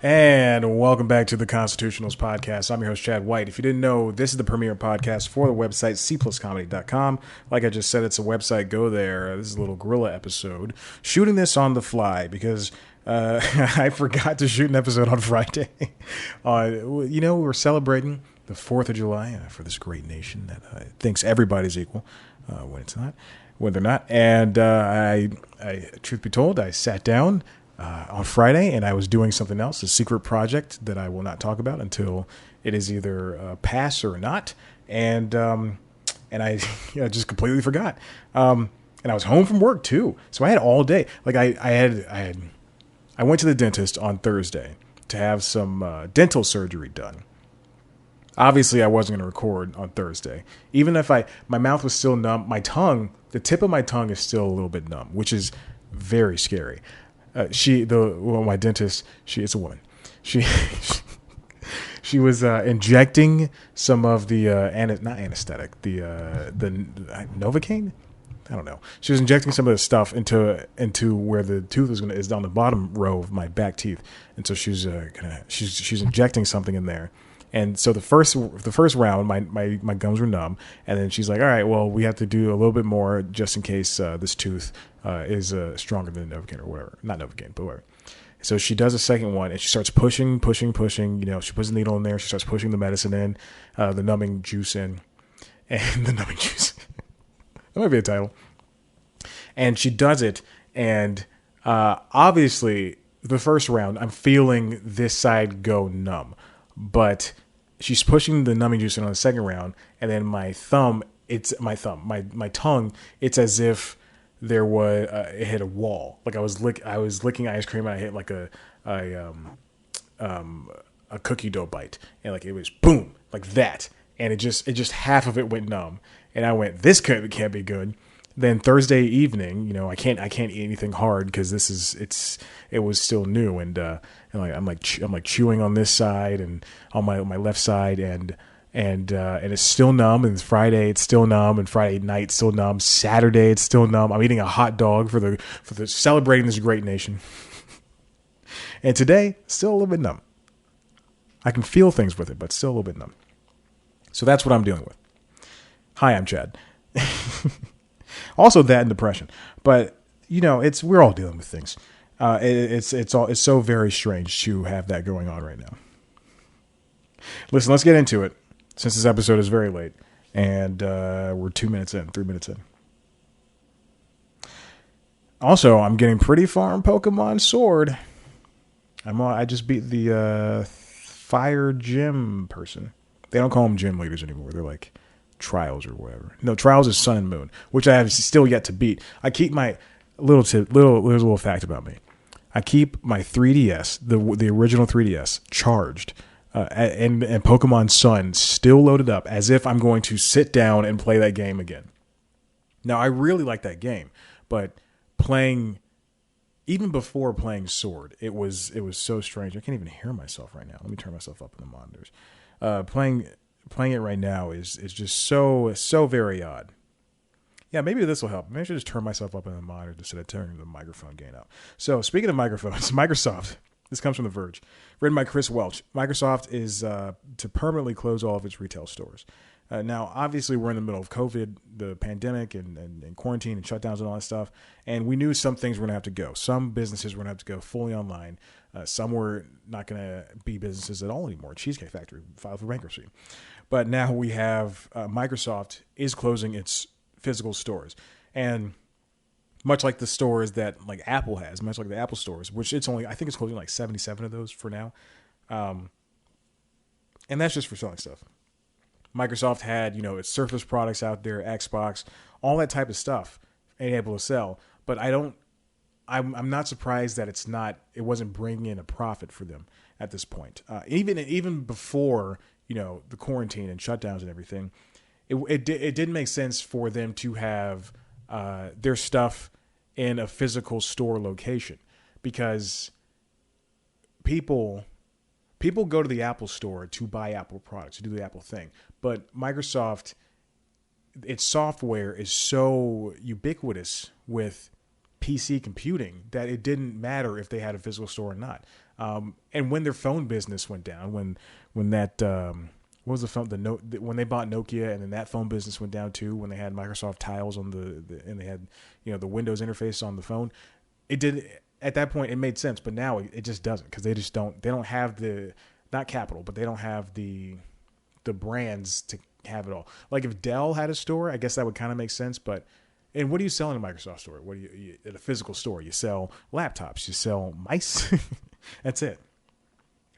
And welcome back to the Constitutionals Podcast. I'm your host, Chad White. If you didn't know, this is the premier podcast for the website, cpluscomedy.com. Like I just said, it's a website. Go there. This is a little guerrilla episode. Shooting this on the fly because I forgot to shoot an episode on Friday. We're celebrating the 4th of July for this great nation that thinks everybody's equal when it's not, when they're not. And I, truth be told, I sat down on Friday, and I was doing something else, a secret project that I will not talk about until it is either a pass or not. And I just completely forgot. And I was home from work too, so I had all day. Like I went to the dentist on Thursday to have some dental surgery done. Obviously, I wasn't going to record on Thursday, even if my mouth was still numb. My tongue, the tip of my tongue, is still a little bit numb, which is very scary. My dentist, it's a woman. She was injecting some of the not anesthetic, the Novocaine. I don't know. She was injecting some of the stuff into where the tooth is on the bottom row of my back teeth, and so she's injecting something in there. And so the first round, my gums were numb, and then she's like, "All right, well, we have to do a little bit more just in case this tooth is stronger than Novocaine or whatever. Not Novocaine, but whatever." So she does a second one, and she starts pushing. You know, she puts the needle in there. She starts pushing the medicine in, the numbing juice in, and the numbing juice. That might be a title. And she does it, and obviously, the first round, I'm feeling this side go numb, but she's pushing the numbing juice in on the second round, and then my tongue, it's as if there was it hit a wall. Like I was licking ice cream, and I hit like a cookie dough bite, and like it was boom, like that, and it just half of it went numb, and I went, this can't be good. Then Thursday evening, you know, I can't eat anything hard because it was still new, and I'm like chewing on this side and on my left side, and it's still numb. And Friday it's still numb, and Friday night it's still numb. Saturday it's still numb. I'm eating a hot dog for the celebrating this great nation, and today still a little bit numb. I can feel things with it, but still a little bit numb. So that's what I'm dealing with. Hi, I'm Chad. Also that and depression, but you know, we're all dealing with things. It's so very strange to have that going on right now. Listen, let's get into it since this episode is very late, and we're 3 minutes in. Also, I'm getting pretty far in Pokemon Sword. I just beat the fire gym person. They don't call them gym leaders anymore. They're like Trials or whatever. No, Trials is Sun and Moon, which I have still yet to beat. I keep my there's a little fact about me. I keep my 3DS, the original 3DS, charged, and Pokemon Sun still loaded up as if I'm going to sit down and play that game again. Now, I really like that game, but even before playing Sword, it was so strange. I can't even hear myself right now. Let me turn myself up in the monitors. Playing it right now is just so very odd. Yeah, maybe this will help. Maybe I should just turn myself up in the monitor instead of turning the microphone gain up. So speaking of microphones, Microsoft, this comes from The Verge, written by Chris Welch. Microsoft is to permanently close all of its retail stores. Now, obviously, we're in the middle of COVID, the pandemic, and quarantine and shutdowns and all that stuff. And we knew some things were going to have to go. Some businesses were going to have to go fully online. Some were not going to be businesses at all anymore. Cheesecake Factory filed for bankruptcy. But now we have Microsoft is closing its physical stores. And much like the stores that like Apple has, much like the Apple stores, which I think it's closing like 77 of those for now. And that's just for selling stuff. Microsoft had, its Surface products out there, Xbox, all that type of stuff ain't able to sell. But I'm not surprised that it wasn't bringing in a profit for them at this point. Even before, the quarantine and shutdowns and everything, it didn't make sense for them to have their stuff in a physical store location, because people go to the Apple store to buy Apple products, to do the Apple thing. But Microsoft, its software is so ubiquitous with PC computing that it didn't matter if they had a physical store or not. And when their phone business went down, when that what was the phone? When they bought Nokia, and then that phone business went down too. When they had Microsoft Tiles on and they had the Windows interface on the phone, it did at that point. It made sense, but now it just doesn't, because they don't have the, not capital, but they don't have the brands to have it all. Like if Dell had a store, I guess that would kind of make sense. But and what do you sell in a Microsoft store? What do you at a physical store? You sell laptops, you sell mice. That's it.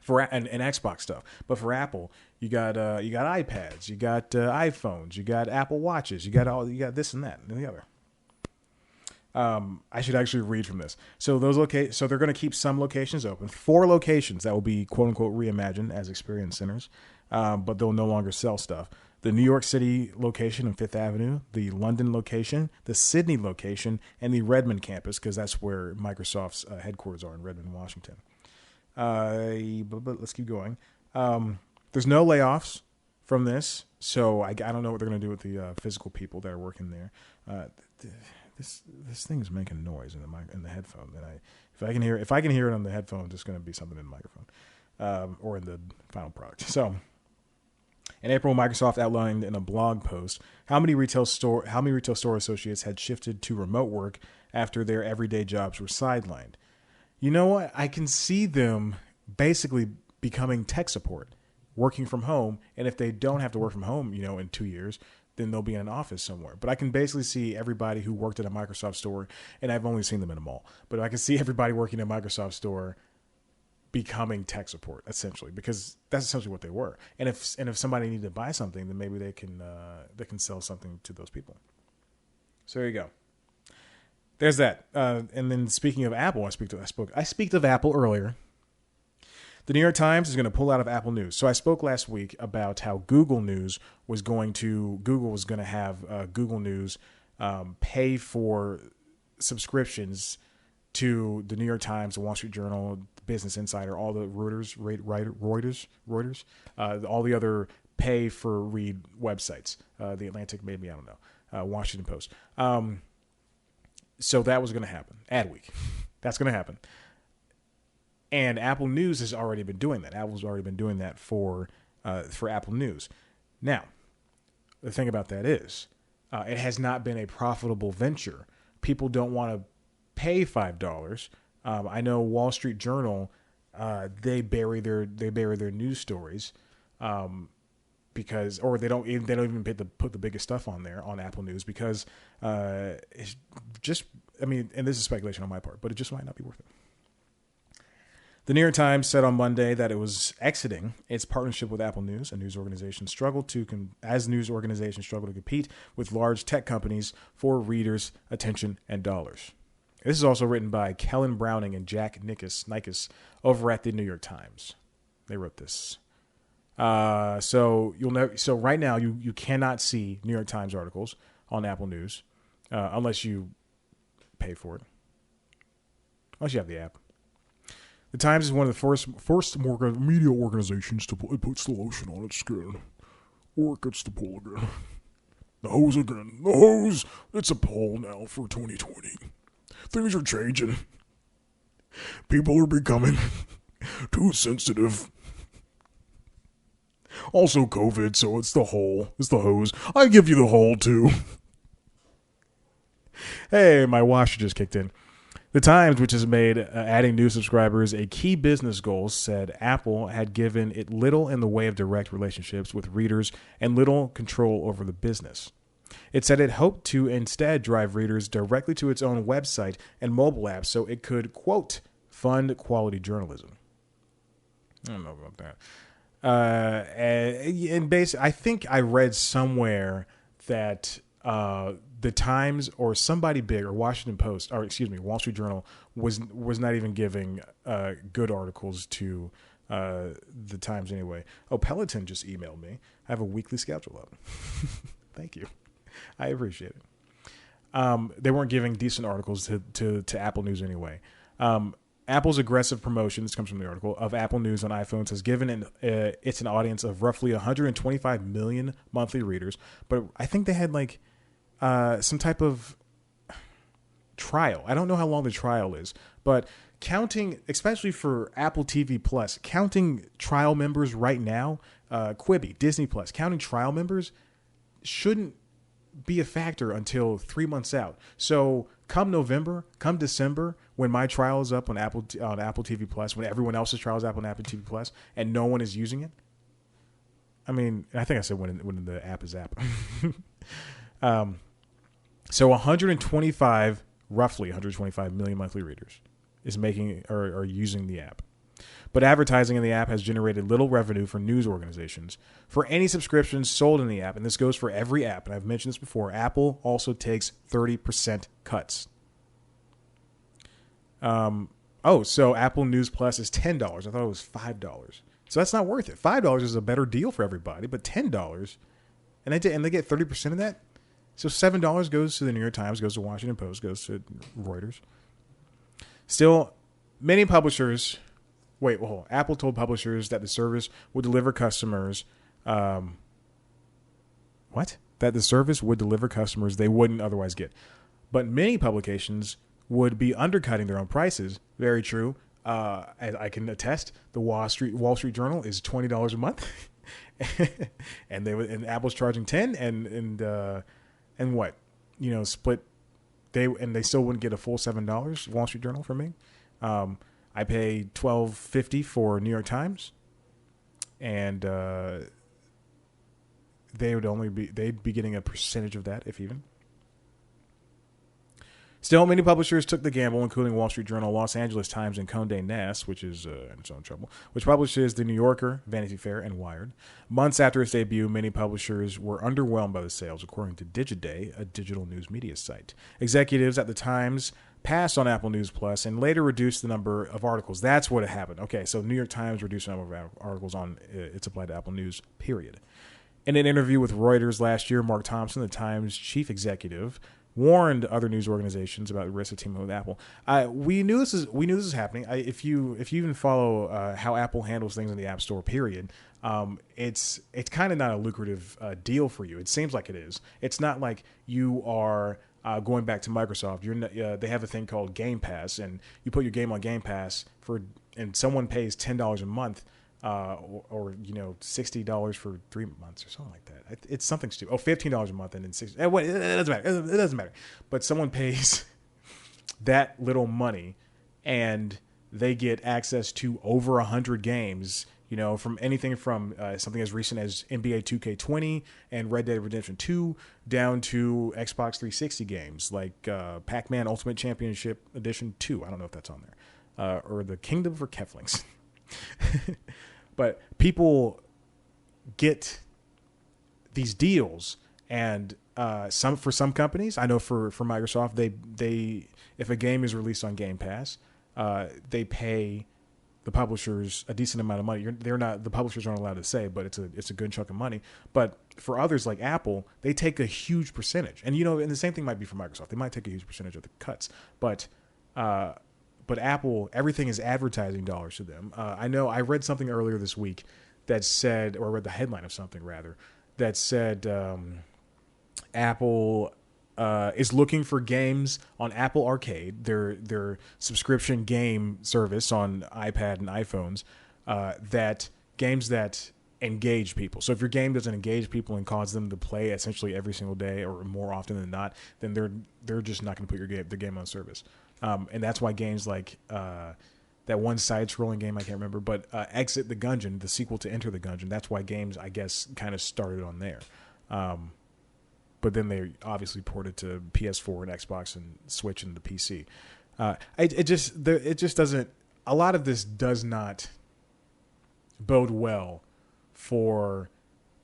For and Xbox stuff. But for Apple, you got iPads, you got iPhones, you got Apple Watches, you got this and that and the other. I should actually read from this. So so they're going to keep some locations open. 4 locations that will be quote unquote reimagined as experience centers, but they'll no longer sell stuff. The New York City location on Fifth Avenue, the London location, the Sydney location, and the Redmond campus, because that's where Microsoft's headquarters are, in Redmond, Washington. But let's keep going. There's no layoffs from this, so I don't know what they're going to do with the physical people that are working there. This thing is making noise in the headphone. And if I can hear it on the headphones, it's going to be something in the microphone or in the final product. So, in April, Microsoft outlined in a blog post how many retail store associates had shifted to remote work after their everyday jobs were sidelined. You know what? I can see them basically becoming tech support, working from home. And if they don't have to work from home, in 2 years, then they'll be in an office somewhere. But I can basically see everybody who worked at a Microsoft store, and I've only seen them in a mall, but I can see everybody working at a Microsoft store becoming tech support, essentially, because that's essentially what they were. And if somebody needed to buy something, then maybe they can sell something to those people. So there you go. There's that. And then speaking of Apple, I speak of Apple earlier. The New York Times is going to pull out of Apple News. So I spoke last week about how Google was going to have Google News pay for subscriptions to the New York Times, the Wall Street Journal, the Business Insider, all the Reuters, all the other pay for read websites. The Atlantic, maybe, I don't know. Washington Post. So that was going to happen. Adweek. That's going to happen. And Apple News has already been doing that. Apple's already been doing that for Apple News. Now, the thing about that is, it has not been a profitable venture. People don't want to pay $5. I know Wall Street Journal, they bury their news stories because, or they don't even put the biggest stuff on there on Apple News because it's just, and this is speculation on my part, but it just might not be worth it. The New York Times said on Monday that it was exiting its partnership with Apple News. News organizations struggle to compete with large tech companies for readers' attention and dollars. This is also written by Kellen Browning and Jack Nikas over at the New York Times. They wrote this. So right now you cannot see New York Times articles on Apple News unless you pay for it. Unless you have the app. The Times is one of the first media organizations to it puts the lotion on its skin, or it gets the pull again. The hose again. The hose. It's a pull now for 2020. Things are changing. People are becoming too sensitive. Also COVID, so it's the hole. It's the hose. I give you the hole too. Hey, my washer just kicked in. The Times, which has made adding new subscribers a key business goal, said Apple had given it little in the way of direct relationships with readers and little control over the business. It said it hoped to instead drive readers directly to its own website and mobile app so it could, quote, fund quality journalism. I don't know about that. And basically, I think I read somewhere that the Times or somebody big, or Washington Post, or excuse me, Wall Street Journal was not even giving good articles to the Times anyway. Oh, Peloton just emailed me. I have a weekly schedule up. Thank you. I appreciate it. They weren't giving decent articles to Apple News anyway. Apple's aggressive promotion, this comes from the article, of Apple News on iPhones has given it's an audience of roughly 125 million monthly readers. But I think they had some type of trial. I don't know how long the trial is, but counting, especially for Apple TV Plus, counting trial members right now, Quibi, Disney Plus, counting trial members shouldn't be a factor until 3 months out. So come November, come December, when my trial is up on Apple TV Plus, when everyone else's trial is up on Apple TV Plus, and no one is using it. I mean, I think I said when the app is app. So roughly 125 million monthly readers is making or are using the app. But advertising in the app has generated little revenue for news organizations. For any subscriptions sold in the app, and this goes for every app, and I've mentioned this before, Apple also takes 30% cuts. So Apple News Plus is $10. I thought it was $5. So that's not worth it. $5 is a better deal for everybody, but $10, and they get 30% of that. So $7 goes to the New York Times, goes to Washington Post, goes to Reuters. Still, many publishers. Wait, well, hold on. Apple told publishers that the service would deliver customers. That the service would deliver customers they wouldn't otherwise get. But many publications would be undercutting their own prices. Very true. I can attest. The Wall Street Journal is $20 a month, and Apple's charging $10, and what, split. They still wouldn't get a full $7. Wall Street Journal from me. I pay $12.50 for New York Times, and they'd be getting a percentage of that, if even. Still, many publishers took the gamble, including Wall Street Journal, Los Angeles Times, and Condé Nast, which is in its own trouble, which publishes The New Yorker, Vanity Fair, and Wired. Months after its debut, many publishers were underwhelmed by the sales, according to Digiday, a digital news media site. Executives at the Times passed on Apple News Plus and later reduced the number of articles. That's what happened. Okay, so New York Times reduced the number of articles on its applied to Apple News, period. In an interview with Reuters last year, Mark Thompson, the Times chief executive, warned other news organizations about the risk of teaming with Apple. We knew this is happening. If you even follow how Apple handles things in the App Store, period, it's kind of not a lucrative deal for you. It seems like it is. It's not like you are going back to Microsoft. They have a thing called Game Pass, and you put your game on Game Pass and someone pays $10 a month. Or $60 for 3 months or something like that. It's something stupid. $15 a month and then $60. It doesn't matter. It doesn't matter. But someone pays that little money, and they get access to over 100 games. From anything from something as recent as NBA 2K20 and Red Dead Redemption 2 down to Xbox 360 games like Pac-Man Ultimate Championship Edition 2. I don't know if that's on there, or the Kingdom for Keflings. But people get these deals, and for some companies, I know for Microsoft, they if a game is released on Game Pass, they pay the publishers a decent amount of money. The publishers aren't allowed to say, but it's a good chunk of money. But for others like Apple, they take a huge percentage, and and the same thing might be for Microsoft. They might take a huge percentage of the cuts, but Apple, everything is advertising dollars to them. I know I read something earlier this week that said, or I read the headline of something rather, that said Apple is looking for games on Apple Arcade, their subscription game service on iPad and iPhones, that games that engage people. So if your game doesn't engage people and cause them to play essentially every single day or more often than not, then they're just not going to put the game on service. And that's why games like that one side-scrolling game I can't remember, but Exit the Gungeon, the sequel to Enter the Gungeon, that's why games, I guess, kind of started on there. But then they obviously ported to PS4 and Xbox and Switch and the PC. It just doesn't. A lot of this does not bode well for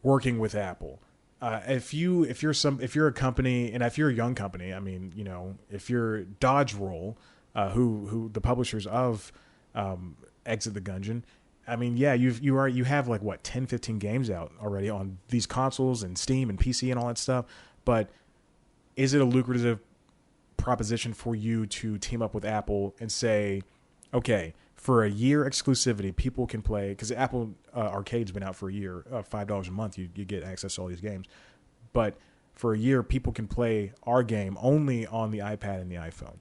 working with Apple. If you're a company, and if you're a young company, I mean, if you're Dodge Roll, who the publishers of Exit the Gungeon, I mean, yeah, you have like what 10, 15 games out already on these consoles and Steam and PC and all that stuff. But is it a lucrative proposition for you to team up with Apple and say, okay, for a year exclusivity, people can play, because Apple Arcade's been out for a year, $5 a month, you get access to all these games. But for a year, people can play our game only on the iPad and the iPhone.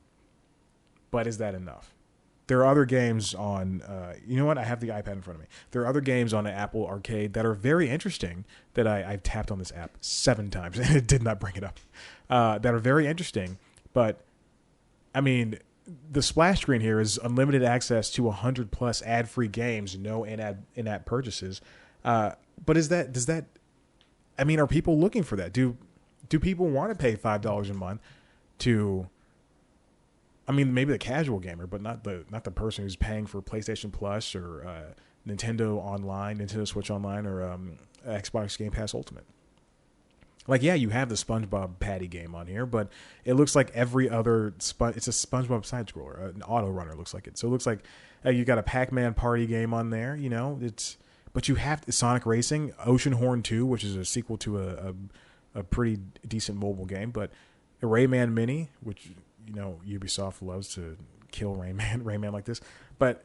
But is that enough? there are other games on, you know what? I have the iPad in front of me. There are other games on the Apple Arcade that are very interesting that I've tapped on this app 7 times and it did not bring it up. That are very interesting. But, I mean, the splash screen here is unlimited access to 100 plus ad-free games, no in-app purchases. But does that, I mean, are people looking for that? Do people want to pay $5 a month to, I mean, maybe the casual gamer, but not the person who's paying for PlayStation Plus or Nintendo Online, Nintendo Switch Online, or Xbox Game Pass Ultimate. Like, yeah, you have the SpongeBob Patty game on here, but it looks like every other it's a SpongeBob side scroller, an auto runner looks like it. So it looks like you got a Pac-Man party game on there, you know. But you have Sonic Racing, Oceanhorn 2, which is a sequel to a pretty decent mobile game, but a Rayman Mini, which, you know, Ubisoft loves to kill Rayman like this. But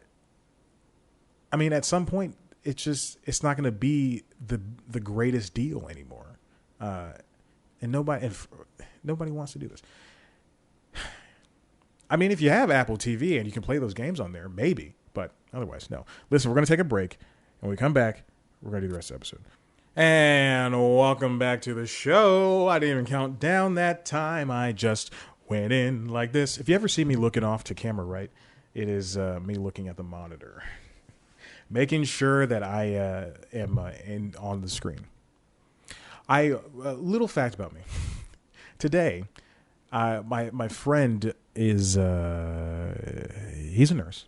I mean, at some point, it's not going to be the greatest deal anymore. And nobody wants to do this. I mean, if you have Apple TV and you can play those games on there, maybe, but otherwise, no. Listen, we're going to take a break, and when we come back, we're going to do the rest of the episode. And welcome back to the show. I didn't even count down that time. I just went in like this. If you ever see me looking off to camera right, it is me looking at the monitor, making sure that I am on the screen. A little fact about me. Today, my friend is he's a nurse,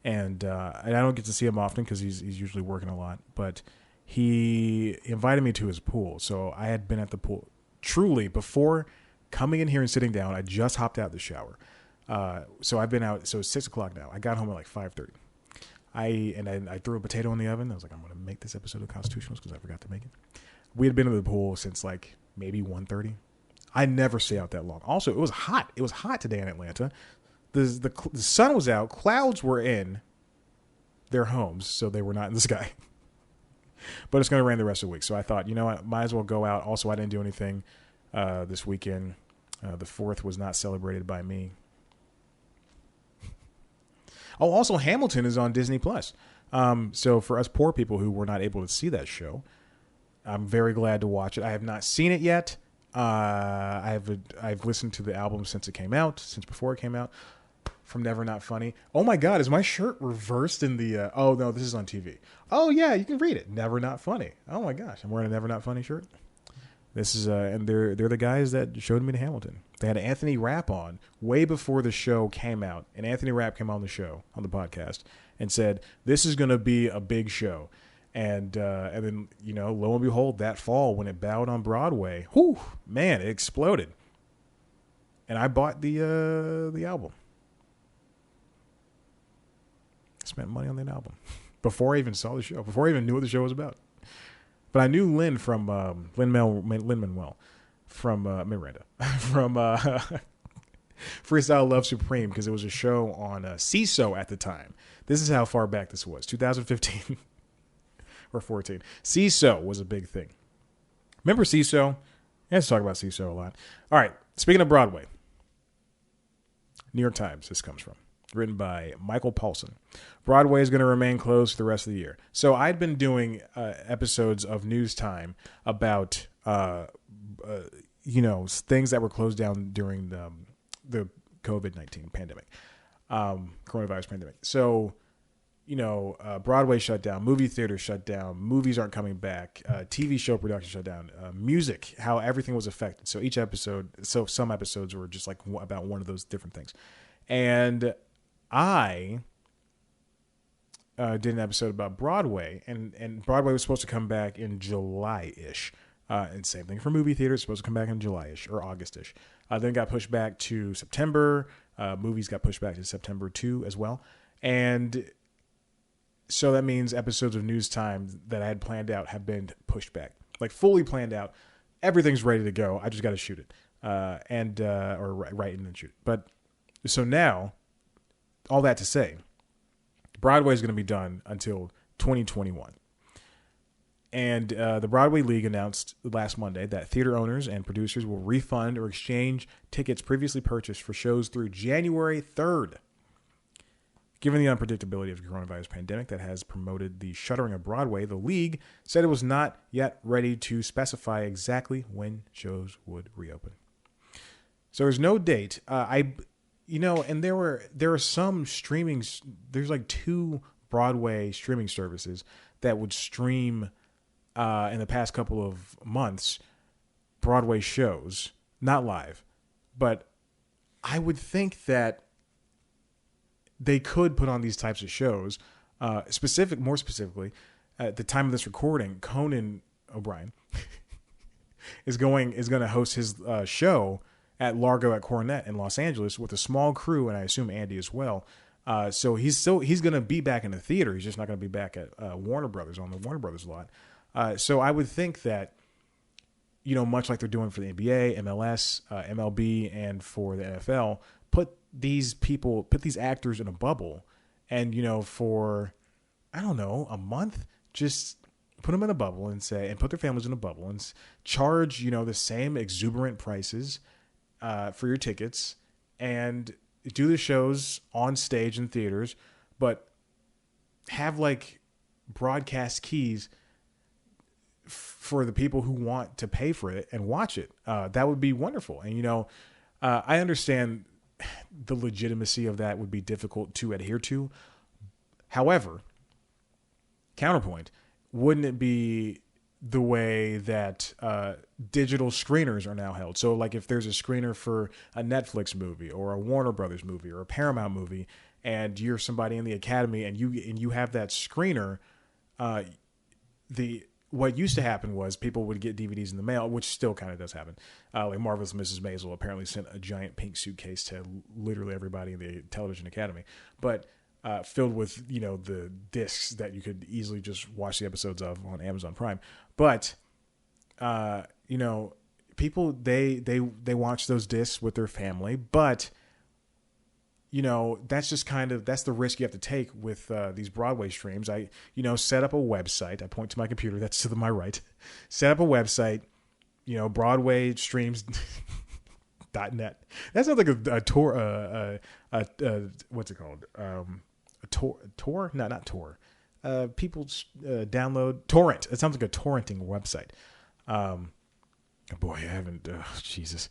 and I don't get to see him often because he's usually working a lot. But he invited me to his pool, so I had been at the pool. Truly, before coming in here and sitting down, I just hopped out of the shower. So I've been out. So it's 6:00 now. I got home at like 5:30. I threw a potato in the oven. I was like, I'm going to make this episode of Constitutionals because I forgot to make it. We had been in the pool since like maybe 1:30. I never stay out that long. Also, it was hot. It was hot today in Atlanta. The sun was out. Clouds were in their homes, so they were not in the sky. But it's going to rain the rest of the week. So I thought, you know what, might as well go out. Also, I didn't do anything this weekend. The 4th was not celebrated by me. Oh, also, Hamilton is on Disney Plus. So for us poor people who were not able to see that show, I'm very glad to watch it. I have not seen it yet. I've listened to the album since before it came out, from Never Not Funny. Oh my God, is my shirt reversed in the? Oh no, this is on TV. Oh yeah, you can read it. Never Not Funny. Oh my gosh, I'm wearing a Never Not Funny shirt. This is and they're the guys that showed me to Hamilton. They had Anthony Rapp on way before the show came out, and Anthony Rapp came on the podcast, and said this is going to be a big show. And then, you know, lo and behold, that fall when it bowed on Broadway, whew, man, it exploded. And I bought the album. I spent money on that album before I even saw the show, before I even knew what the show was about. But I knew Lin from Lin-Manuel from Miranda from Freestyle Love Supreme, because it was a show on CISO at the time. This is how far back this was, 2015. Or 14. CISO was a big thing. Remember CISO? Let's talk about CISO a lot. All right. Speaking of Broadway, New York Times, this comes from. Written by Michael Paulson. Broadway is going to remain closed for the rest of the year. So I'd been doing episodes of News Time about, things that were closed down during the COVID-19 pandemic, coronavirus pandemic. So, Broadway shut down, movie theaters shut down, movies aren't coming back, TV show production shut down, music, how everything was affected. So some episodes were just like about one of those different things. And I did an episode about Broadway, and Broadway was supposed to come back in July-ish. And same thing for movie theaters, supposed to come back in July-ish or August-ish. Then got pushed back to September. Movies got pushed back to September too as well. And so that means episodes of News Time that I had planned out have been pushed back, like fully planned out. Everything's ready to go. I just got to shoot it, or write and then shoot it. But so now, all that to say, Broadway is going to be done until 2021. And the Broadway League announced last Monday that theater owners and producers will refund or exchange tickets previously purchased for shows through January 3rd. Given the unpredictability of the coronavirus pandemic that has promoted the shuttering of Broadway, the league said it was not yet ready to specify exactly when shows would reopen. So there's no date. And there are some streamings. There's like 2 Broadway streaming services that would stream in the past couple of months Broadway shows, not live, but I would think that they could put on these types of shows. More specifically, at the time of this recording, Conan O'Brien is going to host his show at Largo at Coronet in Los Angeles with a small crew, and I assume Andy as well. So he's going to be back in the theater. He's just not going to be back at Warner Brothers on the Warner Brothers lot. So I would think that, much like they're doing for the NBA, MLS, MLB, and for the NFL, put these actors in a bubble, and for I don't know, a month, just put them in a bubble and put their families in a bubble and charge the same exuberant prices for your tickets and do the shows on stage in theaters, but have like broadcast keys for the people who want to pay for it and watch it. That would be wonderful. And, I understand the legitimacy of that would be difficult to adhere to. However, counterpoint, wouldn't it be the way that digital screeners are now held? So like if there's a screener for a Netflix movie or a Warner Brothers movie or a Paramount movie, and you're somebody in the Academy and you have that screener, what used to happen was people would get DVDs in the mail, which still kind of does happen. Like Marvelous Mrs. Maisel apparently sent a giant pink suitcase to literally everybody in the Television Academy, but filled with the discs that you could easily just watch the episodes of on Amazon Prime. But people they watch those discs with their family, but that's just that's the risk you have to take with these Broadway streams. I set up a website. I point to my computer. That's to my right. Set up a website. Broadway streams. .net. That sounds like a tour. What's it called? A tour? No, not tour. People download torrent. It sounds like a torrenting website. Boy, I haven't. Jesus.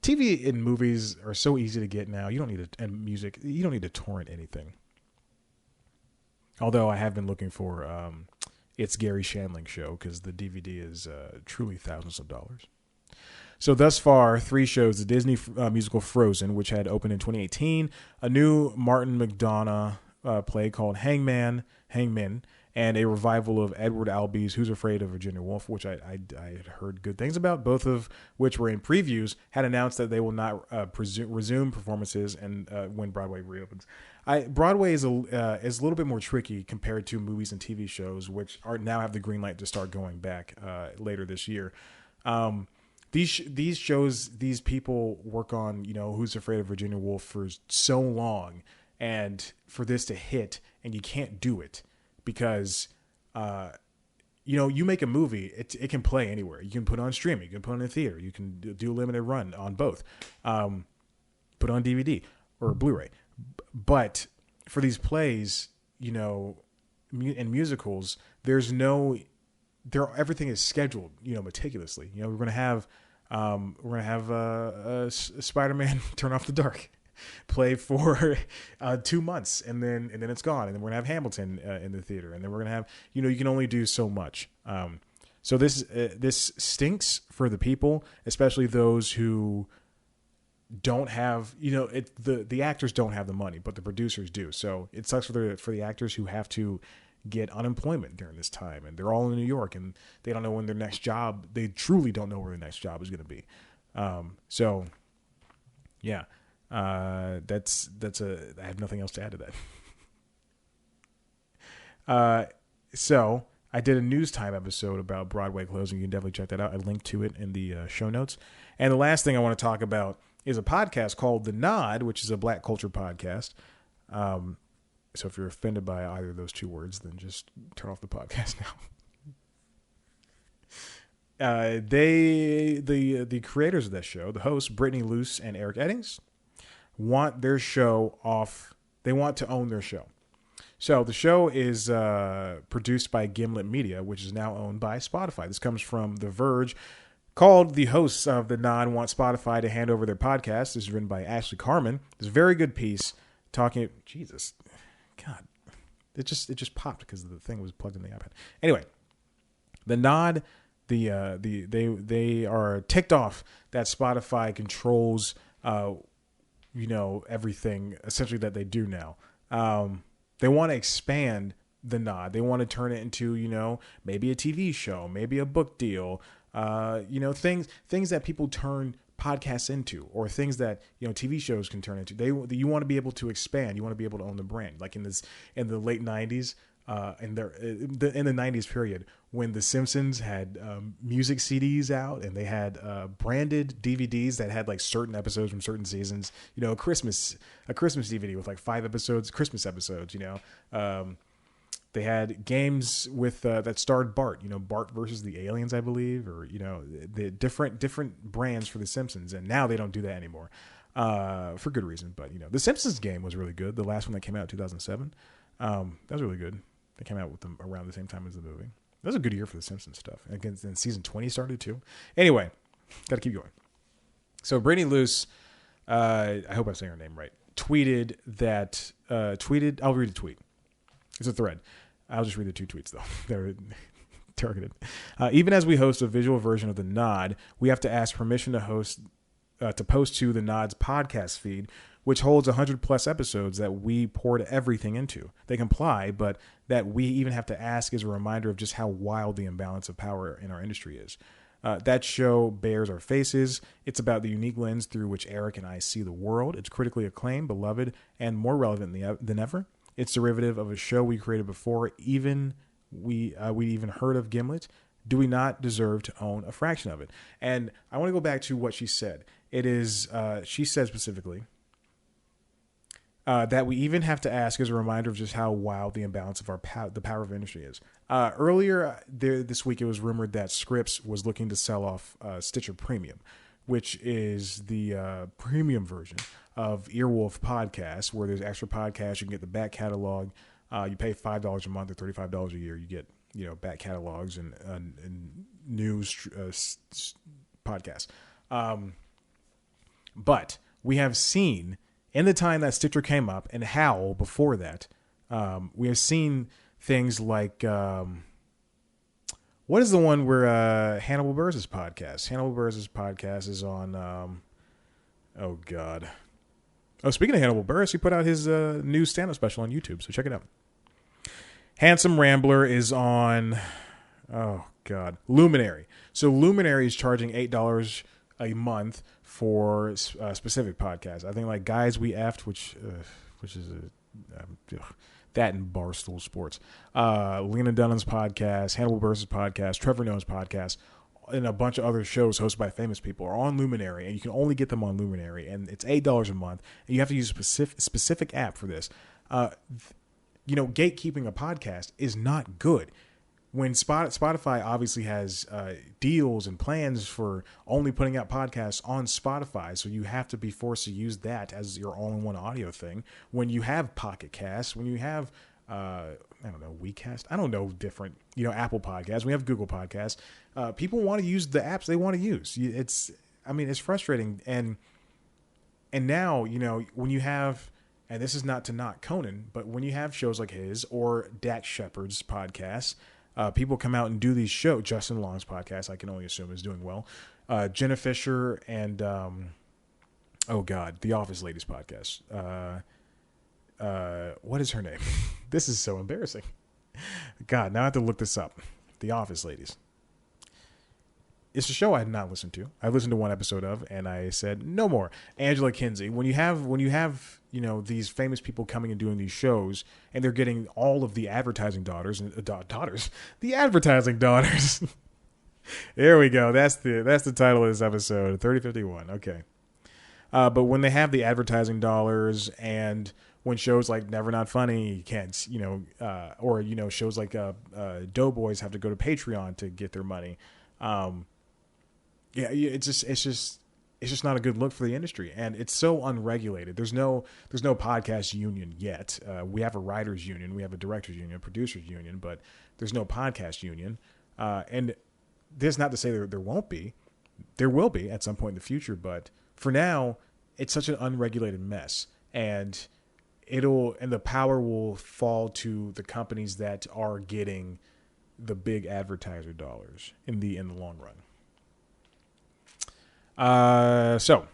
TV and movies are so easy to get now. You don't need and music. You don't need to torrent anything. Although I have been looking for It's Gary Shandling Show because the DVD is truly thousands of dollars. So thus far, 3 shows: the Disney musical Frozen, which had opened in 2018, a new Martin McDonagh play called Hangman, and a revival of Edward Albee's Who's Afraid of Virginia Woolf, which I had heard good things about, both of which were in previews, had announced that they will not resume performances and when Broadway reopens. Broadway is a little bit more tricky compared to movies and TV shows, which now have the green light to start going back later this year. These shows, these people work on, Who's Afraid of Virginia Woolf for so long, and for this to hit, and you can't do it because, you make a movie, it can play anywhere. You can put it on streaming, you can put it in a theater, you can do a limited run on both, put it on DVD or Blu-ray. But for these plays, and musicals, everything is scheduled, meticulously. We're going to have Spider-Man Turn Off the Dark play for 2 months, and then it's gone, and then we're gonna have Hamilton in the theater, and then we're gonna have you can only do so much. So this stinks for the people, especially those who don't have the actors don't have the money, but the producers do. So it sucks for the actors who have to get unemployment during this time, and they're all in New York, and they don't know when their next job. They truly don't know where their next job is going to be. So yeah. I have nothing else to add to that. So I did a news time episode about Broadway closing. You can definitely check that out. I linked to it in the show notes. And the last thing I want to talk about is a podcast called The Nod, which is a Black culture podcast. So if you're offended by either of those 2 words, then just turn off the podcast now. The creators of that show, the hosts, Brittany Luce and Eric Eddings, want their show off. They want to own their show. So the show is produced by Gimlet Media, which is now owned by Spotify. This comes from The Verge. Called The Hosts of the Nod Want Spotify to Hand Over Their Podcast. This is written by Ashley Carmen. It's a very good piece talking. Jesus, God, it just popped because the thing was plugged in the iPad. Anyway, the Nod, they are ticked off that Spotify controls, everything essentially that they do now. They want to expand the Nod. They want to turn it into, maybe a TV show, maybe a book deal. Things that people turn podcasts into, or things that TV shows can turn into. You want to be able to expand. You want to be able to own the brand. Like in the late '90s, in the '90s period, when The Simpsons had music CDs out, and they had branded DVDs that had like certain episodes from certain seasons. A Christmas DVD with like 5 episodes, Christmas episodes. They had games with that starred Bart, Bart versus the aliens, I believe, or the different brands for The Simpsons, and now they don't do that anymore, for good reason. But The Simpsons game was really good. The last one that came out in 2007, that was really good. They came out with them around the same time as the movie. That was a good year for The Simpsons stuff. And season 20 started too. Anyway, got to keep going. So Brittany Luce, I hope I'm saying her name right, tweeted that. I'll read a tweet. It's a thread. I'll just read the 2 tweets, though. They're targeted. Even as we host a visual version of the Nod, we have to ask permission to post to the Nod's podcast feed, which holds 100-plus episodes that we poured everything into. They comply, but that we even have to ask is a reminder of just how wild the imbalance of power in our industry is. That show bears our faces. It's about the unique lens through which Eric and I see the world. It's critically acclaimed, beloved, and more relevant than ever. It's derivative of a show we created before we even heard of Gimlet. Do we not deserve to own a fraction of it? And I want to go back to what she said. It is, she said specifically, that we even have to ask as a reminder of just how wild the imbalance of the power of industry is. Earlier this week, it was rumored that Scripps was looking to sell off Stitcher Premium, which is the premium version of Earwolf Podcasts, where there's extra podcasts. You can get the back catalog. You pay $5 a month or $35 a year. You get back catalogs and news podcasts. But we have seen in the time that Stitcher came up, and how before that, we have seen things like what is the one where Hannibal Buress' podcast? Hannibal Buress' podcast is on. Oh God. Oh, speaking of Hannibal Buress, he put out his new stand-up special on YouTube, so check it out. Handsome Rambler is on, oh God, Luminary. So Luminary is charging $8 a month for specific podcasts. I think like Guys We Effed, which is that and Barstool Sports. Lena Dunham's podcast, Hannibal Buress' podcast, Trevor Noah's podcast, and a bunch of other shows hosted by famous people are on Luminary, and you can only get them on Luminary, and it's $8 a month, and you have to use a specific app for this. Gatekeeping a podcast is not good. When Spotify obviously has deals and plans for only putting out podcasts on Spotify, so you have to be forced to use that as your all-in-one audio thing. When you have Pocket Cast, when you have WeCast, I don't know, different, Apple Podcasts, we have Google Podcasts. People want to use the apps they want to use. It's frustrating. And now, when you have, and this is not to knock Conan, but when you have shows like his or Dax Shepard's podcast, people come out and do these shows. Justin Long's podcast, I can only assume, is doing well. Jenna Fisher and, The Office Ladies podcast. What is her name? This is so embarrassing. God, now I have to look this up. The Office Ladies. It's a show I had not listened to. I listened to one episode of, and I said no more. Angela Kinsey. When you have these famous people coming and doing these shows, and they're getting all of the advertising the advertising daughters. There we go. That's the title of this episode. 3051. Okay. But when they have the advertising dollars, and when shows like Never Not Funny can't, shows like Doughboys have to go to Patreon to get their money. It's it's just not a good look for the industry, and it's so unregulated. There's no podcast union yet. We have a writers union, we have a directors union, a producers union, but there's no podcast union. And this is not to say there won't be. There will be at some point in the future, but for now, it's such an unregulated mess, and the power will fall to the companies that are getting the big advertiser dollars in the long run. So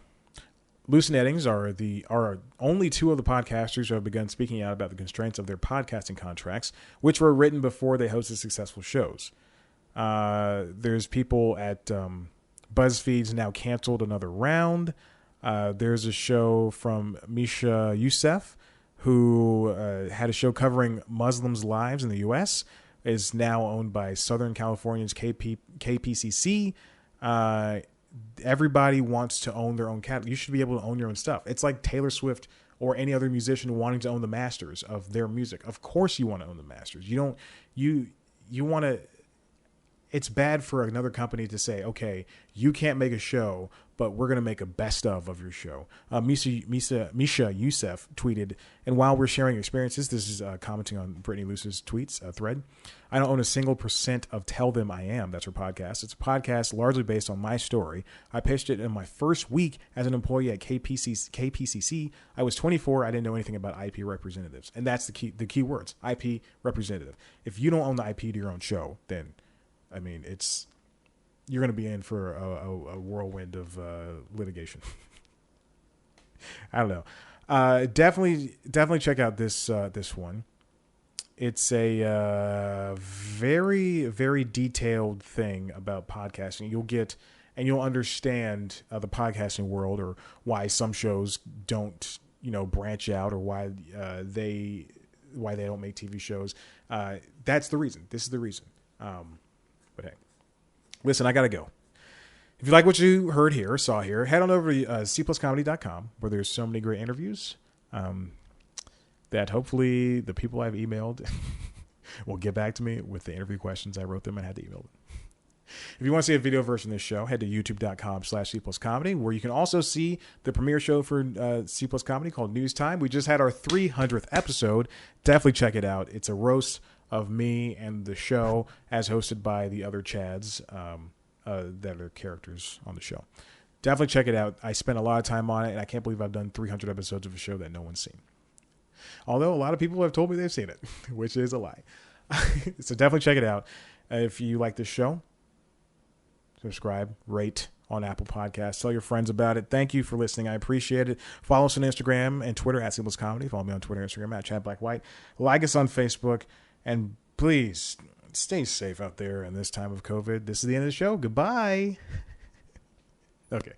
Loose Nettings are only two of the podcasters who have begun speaking out about the constraints of their podcasting contracts, which were written before they hosted successful shows. There's people at BuzzFeed's now canceled another round. There's a show from Misha Youssef, who had a show covering Muslims' lives in the U.S., is now owned by Southern California's KPCC. Everybody wants to own their own catalog. You should be able to own your own stuff. It's like Taylor Swift or any other musician wanting to own the masters of their music. Of course you want to own the masters. You want to. It's bad for another company to say, okay, you can't make a show, but we're going to make a best of your show. Misha Youssef tweeted, and while we're sharing experiences, this is commenting on Brittany Luce's tweets thread. I don't own a single % of Tell Them I Am. That's her podcast. It's a podcast largely based on my story. I pitched it in my first week as an employee at KPCC. I was 24. I didn't know anything about IP representatives. And that's the key words, IP representative. If you don't own the IP to your own show, then, I mean, you're going to be in for a whirlwind of litigation. I don't know. Definitely check out this one. It's a very, very detailed thing about podcasting. You'll understand the podcasting world, or why some shows don't, branch out, or why they don't make TV shows. That's the reason. This is the reason. But hey, listen, I got to go. If you like what you heard here or saw here, head on over to cpluscomedy.com, where there's so many great interviews that hopefully the people I've emailed will get back to me with the interview questions. I wrote them and had to email them. If you want to see a video version of this show, head to youtube.com/cpluscomedy, where you can also see the premiere show for C Plus Comedy called News Time. We just had our 300th episode. Definitely check it out. It's a roast of me and the show, as hosted by the other Chads that are characters on the show. Definitely check it out. I spent a lot of time on it, and I can't believe I've done 300 episodes of a show that no one's seen. Although a lot of people have told me they've seen it, which is a lie. So definitely check it out. If you like this show, subscribe, rate on Apple Podcasts. Tell your friends about it. Thank you for listening. I appreciate it. Follow us on Instagram and Twitter at Seamless Comedy. Follow me on Twitter and Instagram at Chad Black White. Like us on Facebook. And please stay safe out there in this time of COVID. This is the end of the show. Goodbye. Okay.